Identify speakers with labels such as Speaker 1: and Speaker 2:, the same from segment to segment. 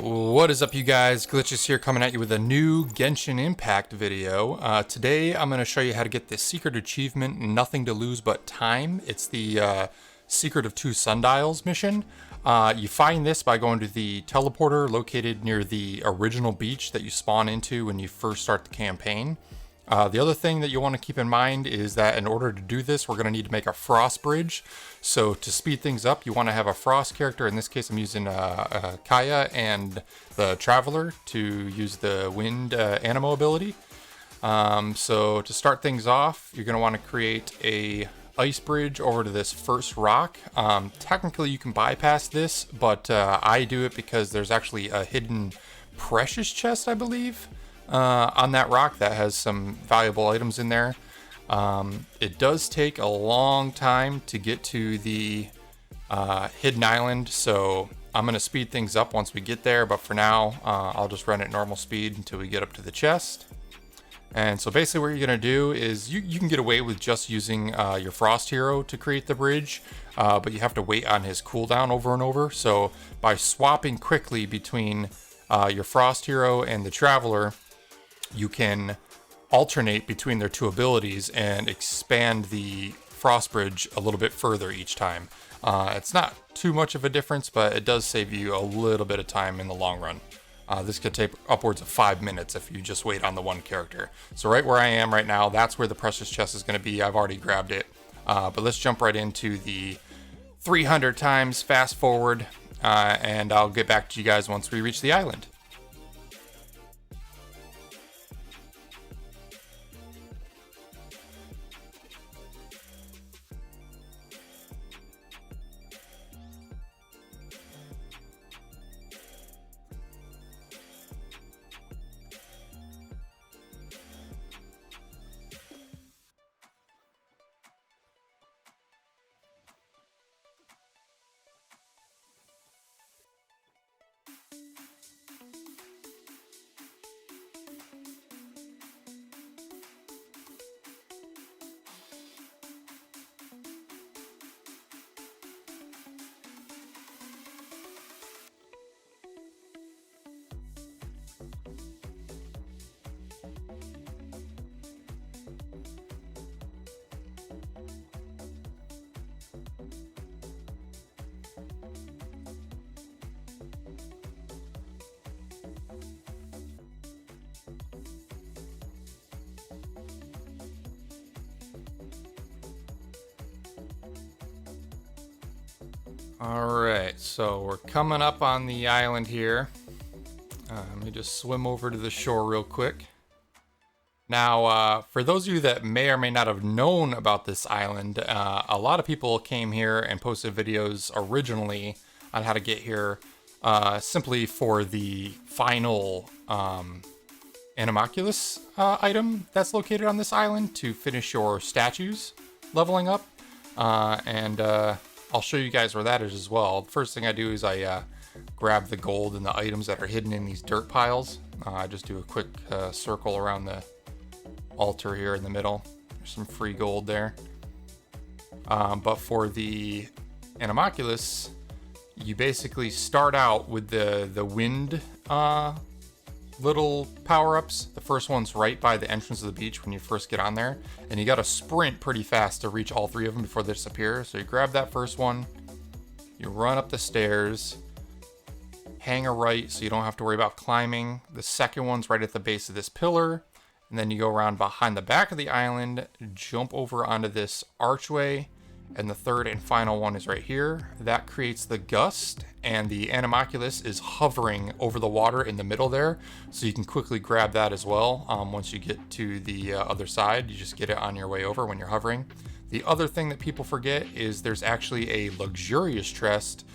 Speaker 1: What is up, you guys? Glitches here, coming at you with a new Genshin Impact video. Today I'm going to show you how to get the secret achievement, Nothing to Lose But Time. It's the Secret of 2 Sundials mission. You find this by going to the teleporter located near the original beach that you spawn into when you first start the campaign. The other thing that you want to keep in mind is that in order to do this, we're going to need to make a frost bridge. So to speed things up, you want to have a frost character. In this case, I'm using Kaya and the Traveler to use the wind Anemo ability. So to start things off, you're going to want to create a ice bridge over to this first rock. Technically, you can bypass this, but I do it because there's actually a hidden precious chest, I believe, on that rock that has some valuable items in there. It does take a long time to get to the hidden island, so I'm going to speed things up once we get there, but for now I'll just run at normal speed until we get up to the chest. And so basically what you're going to do is you can get away with just using your Frost hero to create the bridge, but you have to wait on his cooldown over and over. So by swapping quickly between your Frost hero and the Traveler, you can alternate between their two abilities and expand the frost bridge a little bit further each time. It's not too much of a difference, but it does save you a little bit of time in the long run. This could take upwards of 5 minutes if you just wait on the one character. So right where I am right now, that's where the precious chest is going to be. I've already grabbed it. But let's jump right into the 300 times fast forward, and I'll get back to you guys once we reach the island. Alright, so we're coming up on the island here. Let me just swim over to the shore real quick. Now, for those of you that may or may not have known about this island, a lot of people came here and posted videos originally on how to get here, simply for the final Anemoculus item that's located on this island to finish your statues leveling up. I'll show you guys where that is as well. The first thing I do is I grab the gold and the items that are hidden in these dirt piles. I just do a quick circle around the altar here in the middle. There's some free gold there. But for the Anemoculus, you basically start out with the wind little power-ups. The first one's right by the entrance of the beach when you first get on there, and you gotta sprint pretty fast to reach all 3 of them before they disappear. So you grab that first one, you run up the stairs, hang a right so you don't have to worry about climbing. The second one's right at the base of this pillar, and then you go around behind the back of the island, jump over onto this archway, and the third and final one is right here. That creates the gust, and the Anemoculus is hovering over the water in the middle there, so you can quickly grab that as well. Once you get to the other side, you just get it on your way over when you're hovering. The other thing that people forget is there's actually a luxurious chest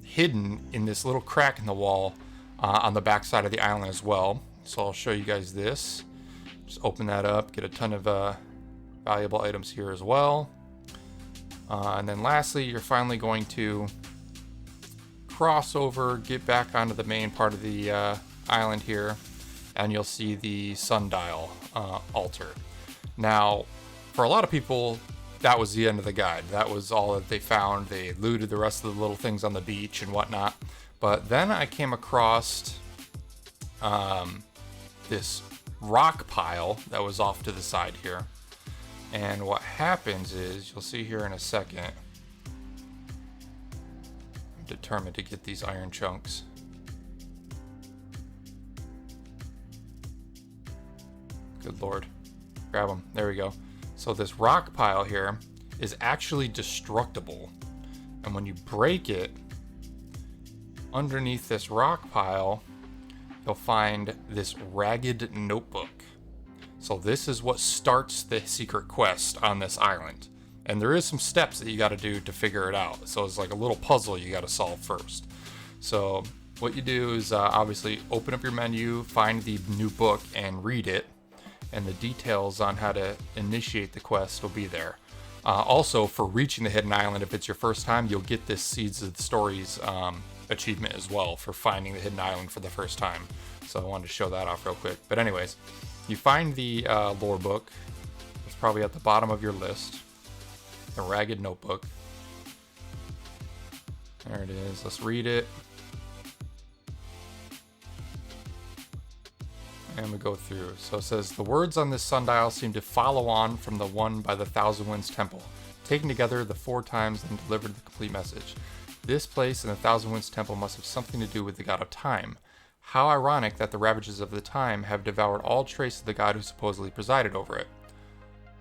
Speaker 1: hidden in this little crack in the wall on the back side of the island as well. So I'll show you guys this. Just open that up, get a ton of valuable items here as well. And then lastly, you're finally going to cross over, get back onto the main part of the island here, and you'll see the Sundial altar. Now, for a lot of people, that was the end of the guide. That was all that they found. They looted the rest of the little things on the beach and whatnot. But then I came across this rock pile that was off to the side here. And what happens is, you'll see here in a second, I'm determined to get these iron chunks. Good Lord. Grab them. There we go. So this rock pile here is actually destructible. And when you break it, underneath this rock pile, you'll find this ragged notebook. So this is what starts the secret quest on this island. And there is some steps that you got to do to figure it out. So it's like a little puzzle you got to solve first. So what you do is obviously open up your menu, find the new book, and read it. And the details on how to initiate the quest will be there. Also, for reaching the hidden island, if it's your first time, you'll get this Seeds of the Stories achievement as well for finding the hidden island for the first time. So I wanted to show that off real quick. But anyways, you find the lore book. It's probably at the bottom of your list. The ragged notebook. There it is. Let's read it. And we go through. So it says, the words on this sundial seem to follow on from the one by the Thousand Winds Temple. Taken together the 4 times and delivered the complete message. This place and the Thousand Winds Temple must have something to do with the god of time. How ironic that the ravages of the time have devoured all trace of the god who supposedly presided over it.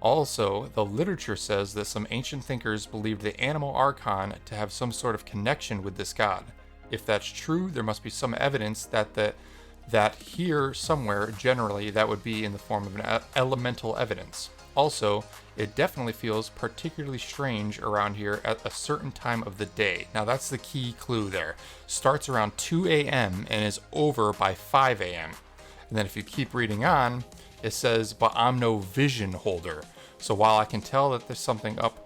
Speaker 1: Also, the literature says that some ancient thinkers believed the Anemo Archon to have some sort of connection with this god. If that's true, there must be some evidence that here somewhere, generally, that would be in the form of an elemental evidence. Also, it definitely feels particularly strange around here at a certain time of the day. Now that's the key clue there. Starts around 2 a.m. and is over by 5 a.m. And then if you keep reading on, it says, but I'm no vision holder. So while I can tell that there's something up,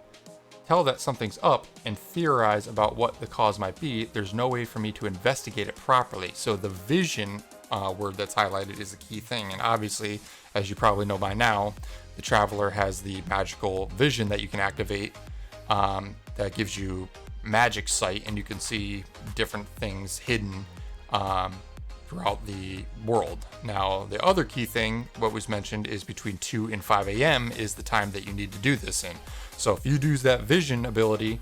Speaker 1: something's up and theorize about what the cause might be, there's no way for me to investigate it properly. So the vision word that's highlighted is the key thing. And obviously, as you probably know by now, the Traveler has the magical vision that you can activate that gives you magic sight, and you can see different things hidden throughout the world. Now, the other key thing, what was mentioned, is between 2 and 5 a.m. is the time that you need to do this in. So if you use that vision ability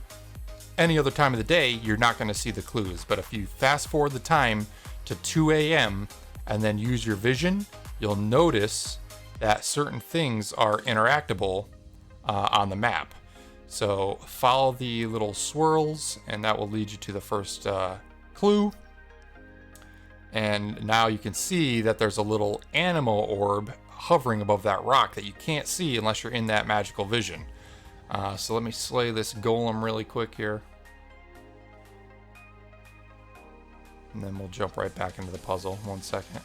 Speaker 1: any other time of the day, you're not going to see the clues. But if you fast forward the time to 2 a.m. and then use your vision, you'll notice that certain things are interactable on the map. So follow the little swirls and that will lead you to the first clue. And now you can see that there's a little Anemo orb hovering above that rock that you can't see unless you're in that magical vision. So let me slay this golem really quick here. And then we'll jump right back into the puzzle. 1 second.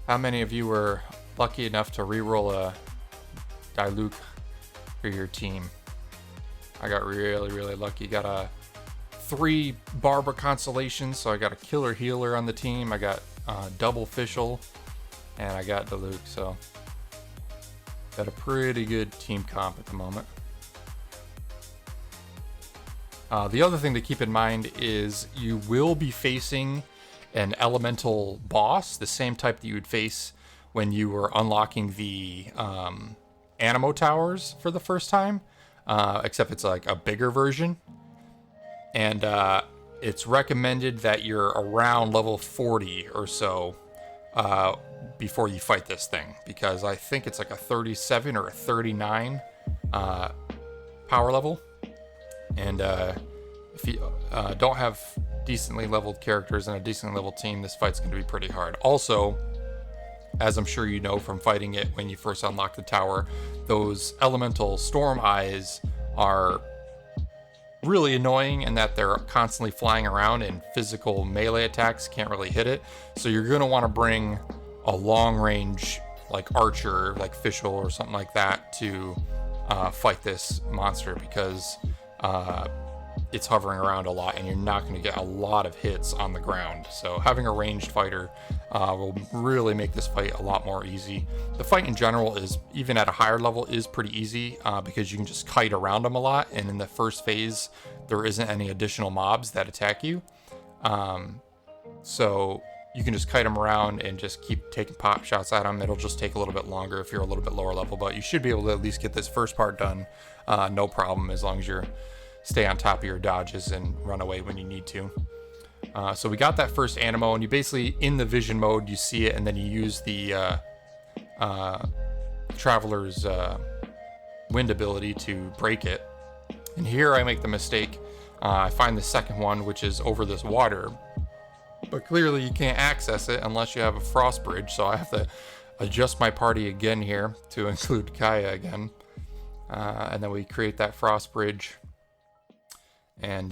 Speaker 1: How many of you were lucky enough to reroll a Diluc for your team? I got really lucky. Got a 3 Barbara constellations, so I got a killer healer on the team. I got double Fischl, and I got Diluc, so got a pretty good team comp at the moment. The other thing to keep in mind is you will be facing an elemental boss, the same type that you would face when you were unlocking the Anemo Towers for the first time, except it's like a bigger version. And it's recommended that you're around level 40 or so before you fight this thing, because I think it's like a 37 or a 39 power level. And if you don't have decently leveled characters and a decently leveled team, this fight's going to be pretty hard. Also, as I'm sure you know from fighting it when you first unlock the tower, those elemental storm eyes are really annoying in that they're constantly flying around and physical melee attacks can't really hit it. So you're going to want to bring a long range like archer, like Fischl or something like that to fight this monster, because it's hovering around a lot, and you're not going to get a lot of hits on the ground. So having a ranged fighter will really make this fight a lot more easy. The fight in general is, even at a higher level, is pretty easy because you can just kite around them a lot, and in the first phase there isn't any additional mobs that attack you. So you can just kite them around and just keep taking pot shots at them. It'll just take a little bit longer if you're a little bit lower level, but you should be able to at least get this first part done no problem, as long as you're stay on top of your dodges and run away when you need to. So we got that first Anemo, and you basically, in the vision mode, you see it, and then you use the Traveler's wind ability to break it. And here I make the mistake. I find the second one, which is over this water, but clearly you can't access it unless you have a frost bridge, so I have to adjust my party again here to include Kaya again. And then we create that frost bridge and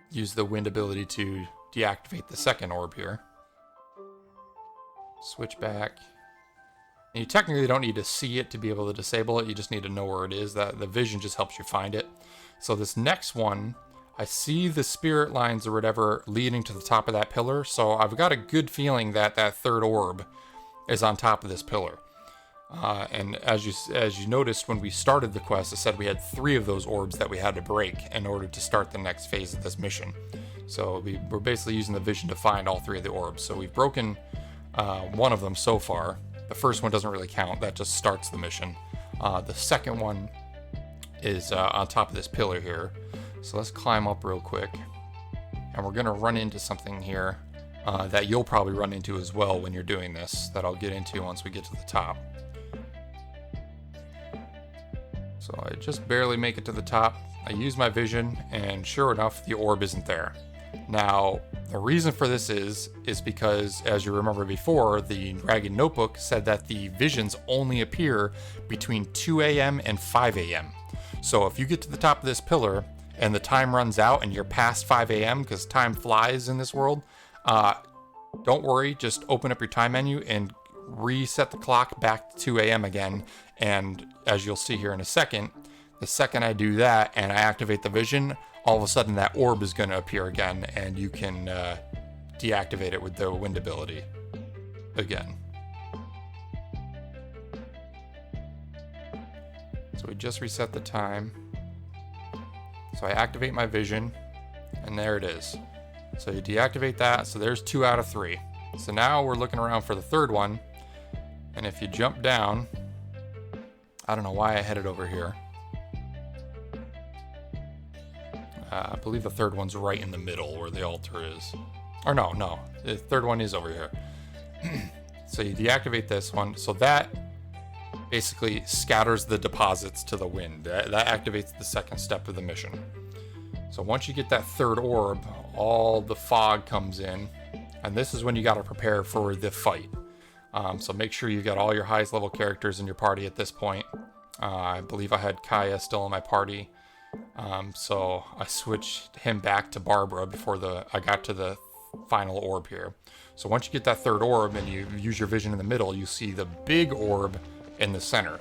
Speaker 1: use the wind ability to deactivate the second orb here. Switch back. And you technically don't need to see it to be able to disable it, you just need to know where it is. The vision just helps you find it. So this next one, I see the spirit lines or whatever leading to the top of that pillar, so I've got a good feeling that that third orb is on top of this pillar. And as you noticed when we started the quest, I said we had 3 of those orbs that we had to break in order to start the next phase of this mission. So we're basically using the vision to find all 3 of the orbs. So we've broken one of them so far. The first one doesn't really count, that just starts the mission. The second one is on top of this pillar here. So let's climb up real quick. And we're gonna run into something here that you'll probably run into as well when you're doing this, that I'll get into once we get to the top. So I just barely make it to the top. I use my vision, and sure enough, the orb isn't there. Now, the reason for this is because, as you remember before, the Dragon Notebook said that the visions only appear between 2 a.m. and 5 a.m. So if you get to the top of this pillar and the time runs out and you're past 5 a.m., because time flies in this world, don't worry, just open up your time menu and reset the clock back to 2 a.m. again. And as you'll see here in a second, the second I do that and I activate the vision, all of a sudden that orb is going to appear again, and you can deactivate it with the wind ability again. So we just reset the time. So I activate my vision, and there it is. So you deactivate that, so there's 2 out of 3. So now we're looking around for the third one, and if you jump down, I don't know why I headed over here. I believe the third one's right in the middle where the altar is. Or no, the third one is over here. So you deactivate this one, so that basically scatters the deposits to the wind. That activates the second step of the mission. So once you get that third orb, all the fog comes in, and this is when you got to prepare for the fight. So make sure you've got all your highest level characters in your party at this point. I believe I had Kaya still in my party. So I switched him back to Barbara before I got to the final orb here. So once you get that third orb and you use your vision in the middle, you see the big orb in the center.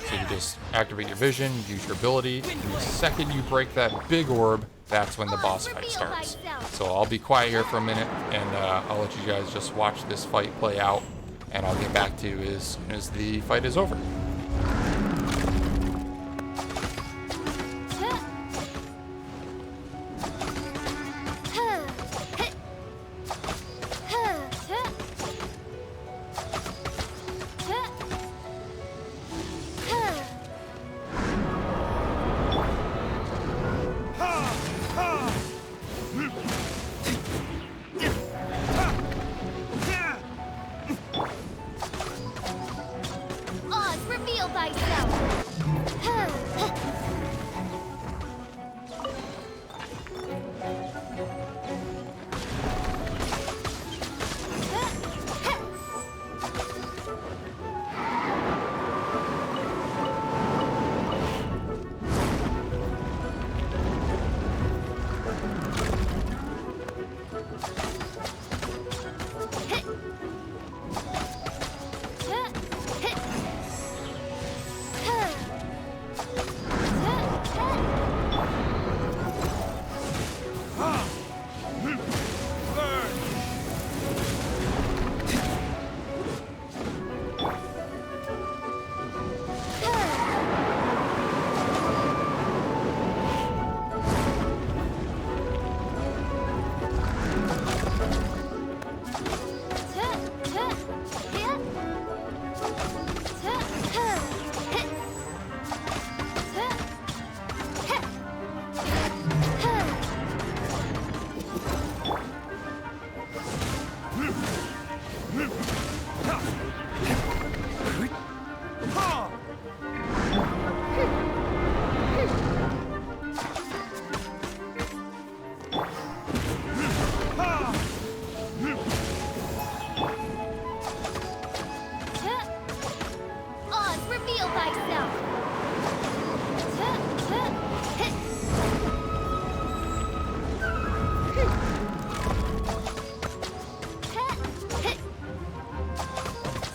Speaker 1: So you just activate your vision, use your ability, and the second you break that big orb, that's when the boss fight starts. So I'll be quiet here for a minute, and I'll let you guys just watch this fight play out, and I'll get back to you as soon as the fight is over.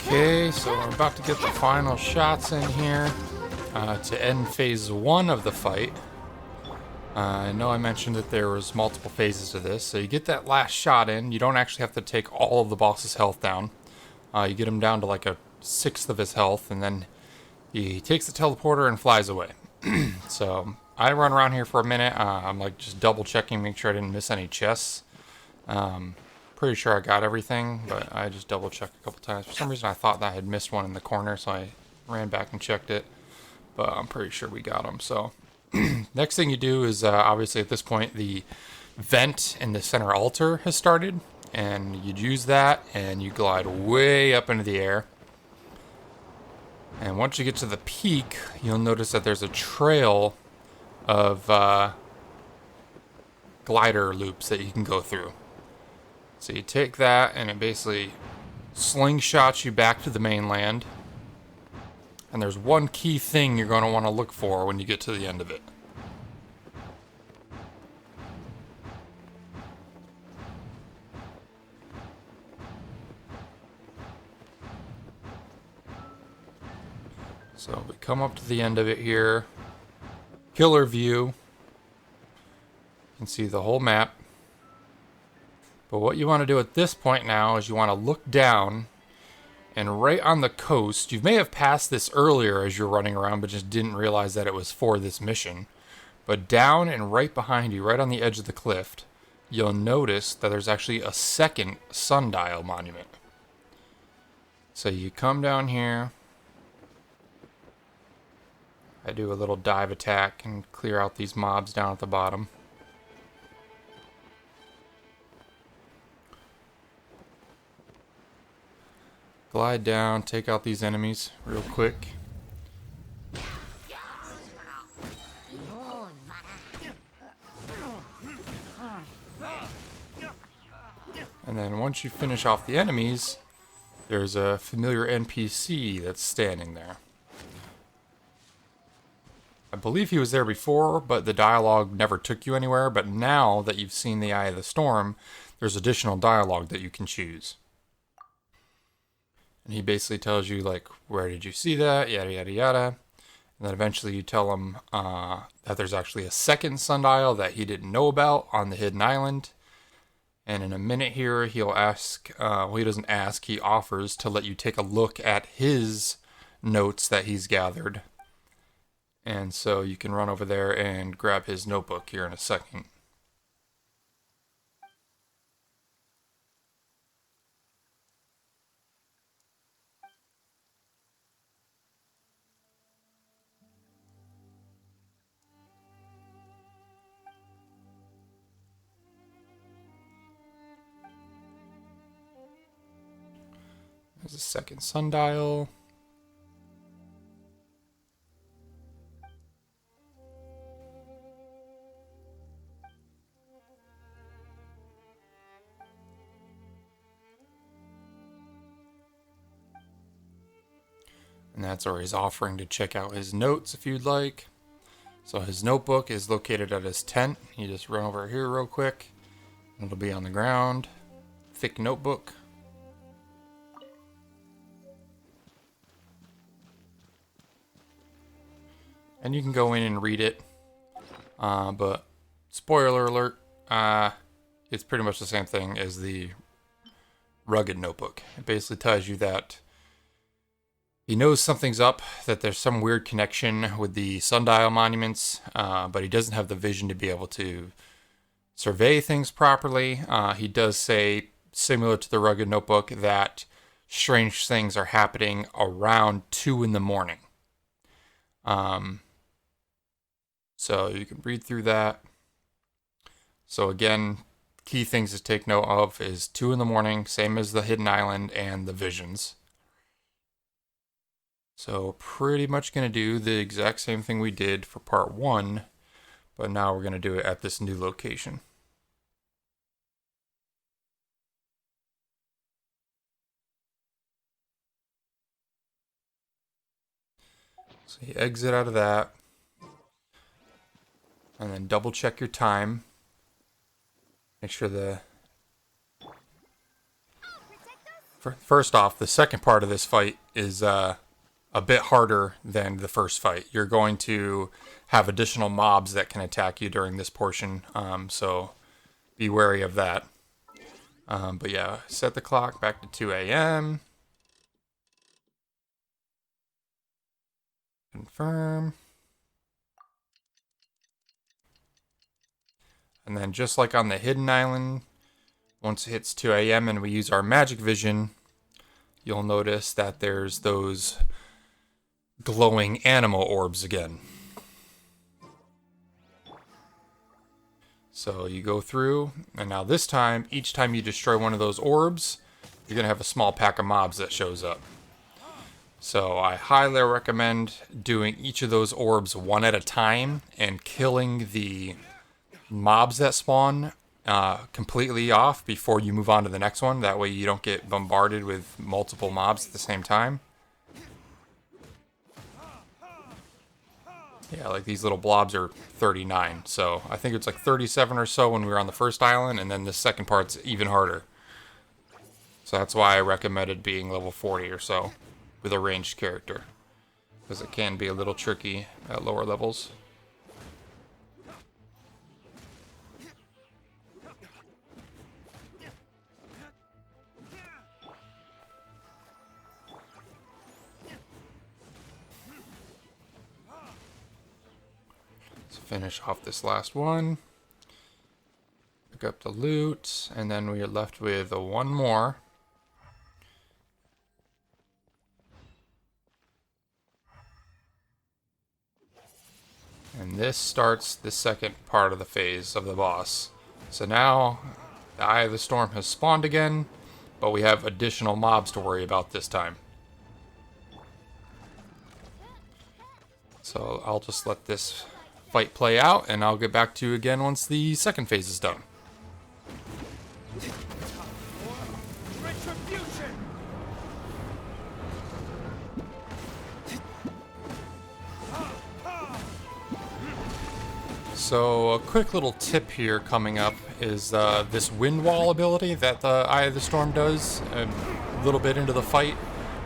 Speaker 1: Okay, so we're about to get the final shots in here to end phase 1 of the fight. I know I mentioned that there was multiple phases to this, so you get that last shot in. You don't actually have to take all of the boss's health down. You get him down to like a sixth of his health, and then he takes the teleporter and flies away. So I run around here for a minute. I'm like just double checking, make sure I didn't miss any chests. Pretty sure I got everything, but I just double checked a couple times. For some reason I thought that I had missed one in the corner, so I ran back and checked it. But I'm pretty sure we got them. So next thing you do is obviously at this point the vent in the center altar has started, and you'd use that and you glide way up into the air. And once you get to the peak, you'll notice that there's a trail of glider loops that you can go through. So you take that and it basically slingshots you back to the mainland. And there's one key thing you're going to want to look for when you get to the end of it. So we come up to the end of it here. Killer view. You can see the whole map. But what you want to do at this point now is you want to look down, and right on the coast, you may have passed this earlier as you're running around but just didn't realize that it was for this mission. But down and right behind you, right on the edge of the cliff, you'll notice that there's actually a second Sundial monument. So you come down here. I do a little dive attack and clear out these mobs down at the bottom. Glide down, take out these enemies real quick. And then once you finish off the enemies, there's a familiar NPC that's standing there. I believe he was there before, but the dialogue never took you anywhere. But now that you've seen the Eye of the Storm, there's additional dialogue that you can choose. And he basically tells you, like, where did you see that, yada, yada, yada. And then eventually you tell him that there's actually a second sundial that he didn't know about on the hidden island. And in a minute here, he'll ask, well, he doesn't ask, he offers to let you take a look at his notes that he's gathered. And so you can run over there and grab his notebook here in a second. There's a second sundial. And that's where he's offering to check out his notes if you'd like. So his notebook is located at his tent. You just run over here real quick. It'll be on the ground. Thick notebook. And you can go in and read it. But spoiler alert, it's pretty much the same thing as the rugged notebook. It basically tells you that he knows something's up, that there's some weird connection with the sundial monuments, but he doesn't have the vision to be able to survey things properly. He does say, similar to the rugged notebook, that strange things are happening around 2 in the morning. So you can read through that. So again, key things to take note of is 2 in the morning, same as the hidden island and the visions. So pretty much going to do the exact same thing we did for part 1, but now we're going to do it at this new location. So you exit out of that, and then double check your time. Make sure the First off, the second part of this fight is a bit harder than the first fight. You're going to have additional mobs that can attack you during this portion, so be wary of that. But yeah, set the clock back to 2 a.m. Confirm. And then just like on the hidden island, once it hits 2 a.m. and we use our magic vision, you'll notice that there's those glowing Anemo orbs again. So you go through, and now this time, each time you destroy one of those orbs, you're going to have a small pack of mobs that shows up. So I highly recommend doing each of those orbs one at a time and killing the mobs that spawn completely off before you move on to the next one. That way you don't get bombarded with multiple mobs at the same time. Yeah, like these little blobs are 39. So I think it's like 37 or so when we were on the first island, and then the second part's even harder. So that's why I recommended being level 40 or so with a ranged character, because it can be a little tricky at lower levels. Finish off this last one, pick up the loot, and then we are left with one more. And this starts the second part of the phase of the boss. So now the Eye of the Storm has spawned again, but we have additional mobs to worry about this time. So I'll just let this fight play out, and I'll get back to you again once the second phase is done. So a quick little tip here coming up is this wind wall ability that the Eye of the Storm does a little bit into the fight.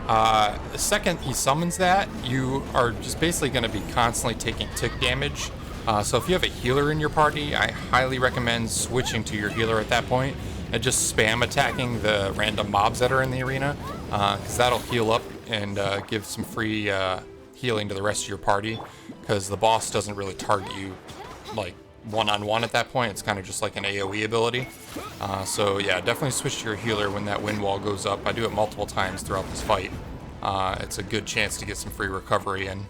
Speaker 1: The second he summons that, you are just basically going to be constantly taking tick damage. So if you have a healer in your party, I highly recommend switching to your healer at that point and just spam attacking the random mobs that are in the arena, because that'll heal up and give some free healing to the rest of your party, because the boss doesn't really target you like one-on-one at that point. It's kind of just like an AoE ability. So yeah, definitely switch to your healer when that wind wall goes up. I do it multiple times throughout this fight. It's a good chance to get some free recovery in.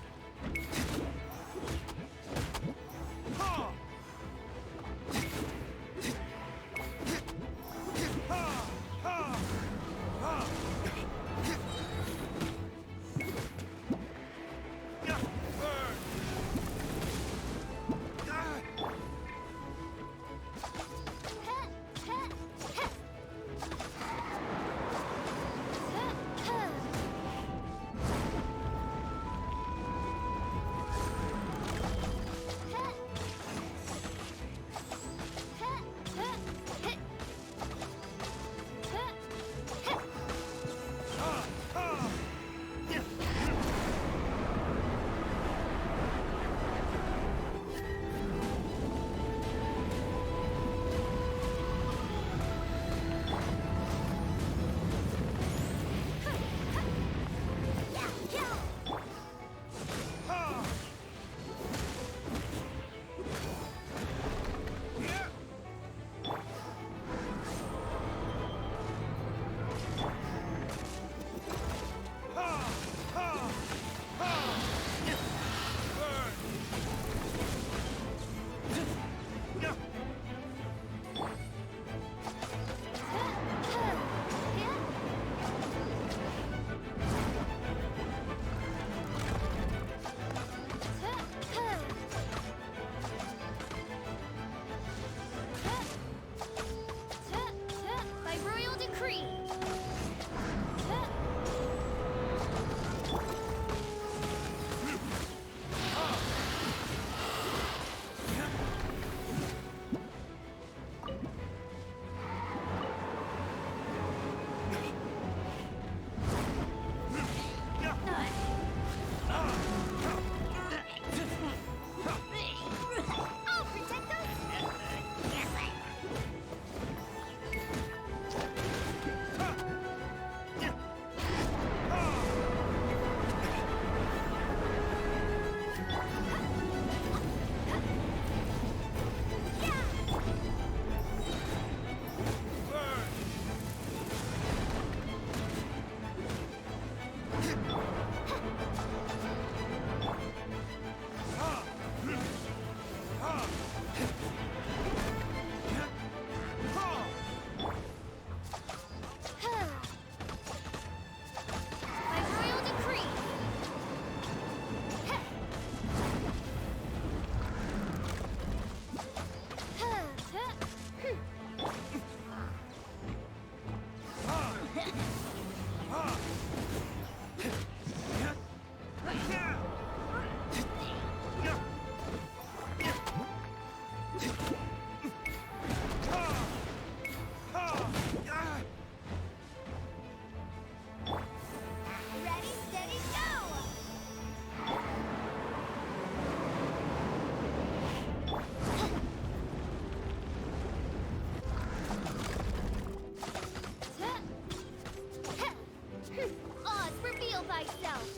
Speaker 2: Heal thyself.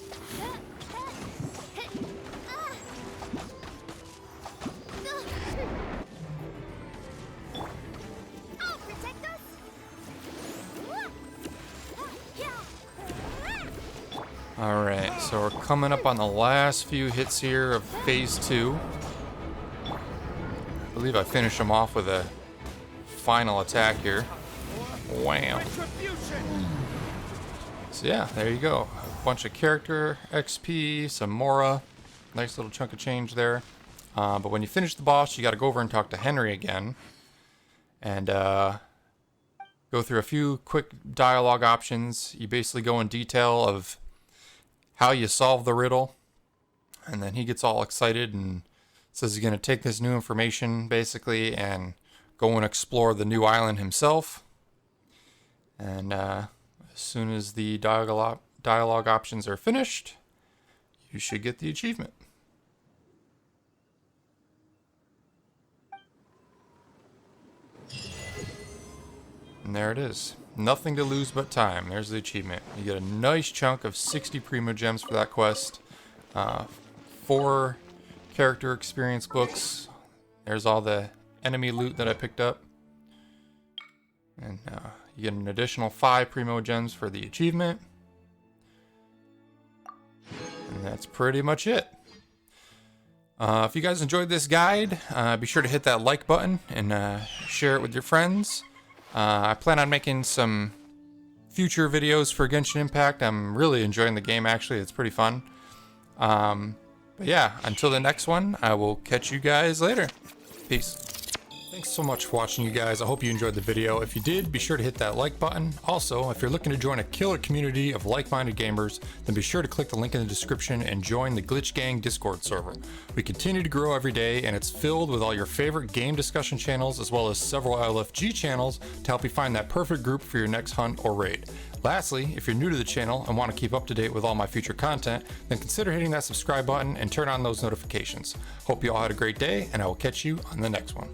Speaker 2: I'll protect us.
Speaker 1: Alright, so we're coming up on the last few hits here of phase 2. I believe I finished him off with a final attack here. Wham! So yeah, there you go. A bunch of character XP, some Mora. Nice little chunk of change there. But when you finish the boss, you gotta go over and talk to Henry again. And go through a few quick dialogue options. You basically go in detail of how you solve the riddle. And then he gets all excited and says he's going to take this new information basically and go and explore the new island himself. And as soon as the dialogue options are finished, you should get the achievement. And there it is. Nothing to lose but time. There's the achievement. You get a nice chunk of 60 Primo Gems for that quest. 4 character experience books. There's all the enemy loot that I picked up. And you get an additional 5 Primo Gems for the achievement. And that's pretty much it. If you guys enjoyed this guide, be sure to hit that like button and share it with your friends. I plan on making some future videos for Genshin Impact. I'm really enjoying the game, actually. It's pretty fun. But yeah, until the next one, I will catch you guys later. Peace. Thanks so much for watching, you guys. I hope you enjoyed the video. If you did, be sure to hit that like button. Also, if you're looking to join a killer community of like-minded gamers, then be sure to click the link in the description and join the Glitch Gang Discord server. We continue to grow every day, and it's filled with all your favorite game discussion channels, as well as several LFG channels to help you find that perfect group for your next hunt or raid. Lastly, if you're new to the channel and want to keep up to date with all my future content, then consider hitting that subscribe button and turn on those notifications. Hope you all had a great day, and I will catch you on the next one.